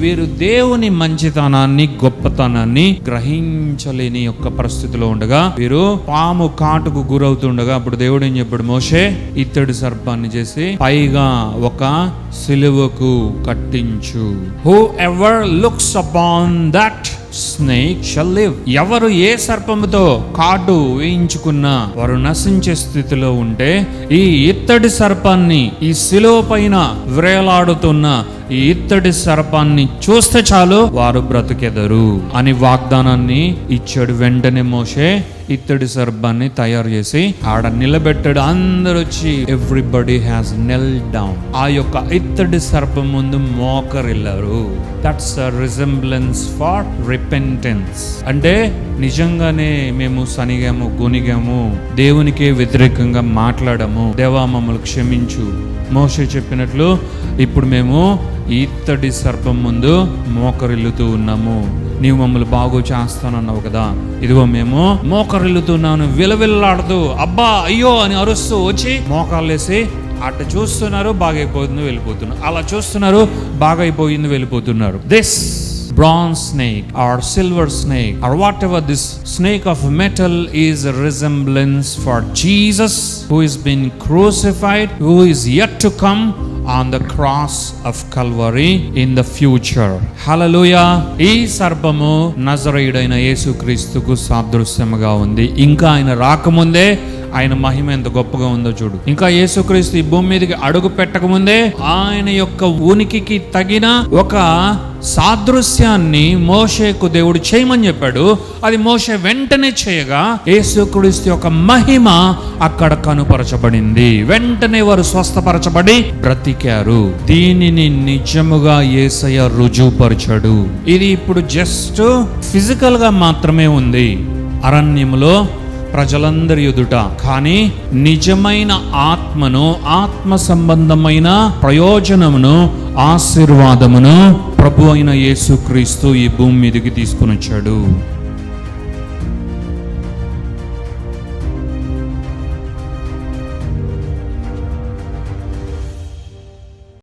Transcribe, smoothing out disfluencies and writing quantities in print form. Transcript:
వీరు దేవుని మంచితనాన్ని, గొప్పతనాన్ని గ్రహించలేని యొక్క పరిస్థితిలో ఉండగా, వీరు పాము కాటుకు గురవుతుండగా, అప్పుడు దేవుడు ఏం చెప్పాడు, మోషే ఇత్తడి సర్పాన్ని చేసి పైగా ఒక సిలువకు కట్టించు. Whoever looks upon that snake shall live. ఎవరు ఏ సర్పముతో కాటు వేయించుకున్నా వారు నశించే స్థితిలో ఉంటే, ఈ ఇత్తడి సర్పాన్ని, ఈ శిలువ పైన వ్రేలాడుతున్న ఈ ఇత్తడి సర్పాన్ని చూస్తే చాలు వారు బ్రతికెదరు అని వాగ్దానాన్ని ఇచ్చాడు. వెంటనే మోషే ఇత్తడి సర్పాన్ని తయారు చేసి ఆడ నిలబెట్టాడు. అందరూ వచ్చి ఎవ్రీబడి హ్యాస్ నెల్ డౌన్. ఆ యొక్క ఇత్తడి సర్పం ముందు మోకరిల్లారు. That's a resemblance for repentance. అంటే నిజంగానే మేము సనిగాము, గొనిగాము, దేవునికే వ్యతిరేకంగా మాట్లాడాము, దేవా మమ్మల్ని క్షమించు. మోషే చెప్పినట్లు ఇప్పుడు మేము ఇత్తడి సర్పం ముందు మోకరిల్లుతూ ఉన్నాము. నీవు మమ్మల్ని బాగు చేస్తానన్నావు కదా, ఇదిగో మేము మోకరిల్లుతున్నాను. విలవిల్లాడుతూ అబ్బా అయ్యో అని అరుస్తూ వచ్చి మోకాళ్ళేసి అట్ట చూస్తున్నారు, బాగైపోతుంది వెళ్ళిపోతున్నారు, అలా చూస్తున్నారు, బాగైపోయింది వెళ్ళిపోతున్నారు. This bronze snake or silver snake or whatever this snake of metal is a resemblance for Jesus, who is been crucified, who is yet to come on the cross of Calvary in the future. Hallelujah. ఈ సర్పము నజరేయుడైన యేసుక్రీస్తుకు సాదృశ్యముగా ఉంది. ఇంకా ఆయన రాకముందే ఆయన మహిమ ఎంత గొప్పగా ఉందో చూడు. ఇంకా యేసుక్రీస్తు ఈ భూమి మీదకి అడుగు పెట్టకముందే ఆయన యొక్క ఉనికికి తగిన ఒక సాదృశ్యాన్ని మోషేకు దేవుడు చేయమని చెప్పాడు. అది మోషే వెంటనే చేయగా యేసుక్రీస్తు యొక్క మహిమ అక్కడ కనుపరచబడింది. వెంటనే వారు స్వస్థపరచబడి బ్రతికారు. దీనిని నిజముగా యేసయ్య రుజువుపరచాడు. ఇది ఇప్పుడు జస్ట్ ఫిజికల్ గా మాత్రమే ఉంది అరణ్యములో ప్రజలందరి ఎదుట. కానీ నిజమైన ఆత్మను, ఆత్మ సంబంధమైన ప్రయోజనమును, ఆశీర్వాదమును ప్రభు అయిన యేసుక్రీస్తు ఈ భూమి మీదకి తీసుకుని వచ్చాడు.